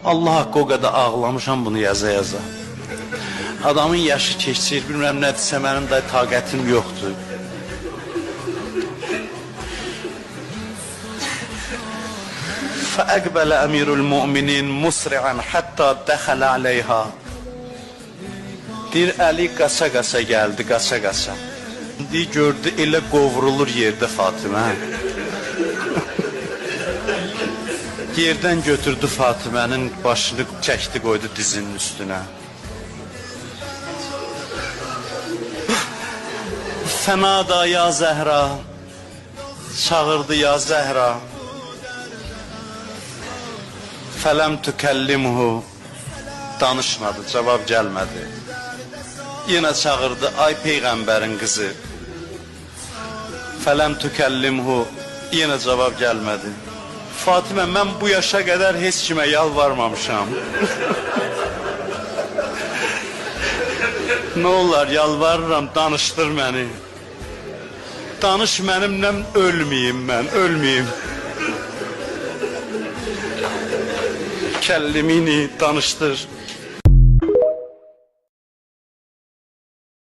Allah haqqı o qədər ağlamışam bunu yaza. Adamın yaşı keçir, bilmirəm nədirsə mənim də taqətim yoxdur. فأقبل أمير المؤمنين مسرعا حتى دخل عليها. Deyir, Əli qaça-qaça gəldi, qaça-qaça. Deyir, gördü, elə qovrulur yerdə Fatimə. Yerdən götürdü Fatimənin başını çəkdi, qoydu dizinin üstünə. Fənada ya Zəhra, çağırdı ya Zəhra. Fələm tükəllimhu, danışmadı, cavab gəlmədi. Yenə çağırdı, ay Peyğəmbərin qızı. Fələm tükəllimhu, yenə cavab gəlmədi. Fatimə, mən bu yaşa qədər heç kimə yalvarmamışam. Nə olar, yalvarıram, danışdır məni. Danış mənimlə, ölməyim mən, ölməyim. Kəllimini danışdır,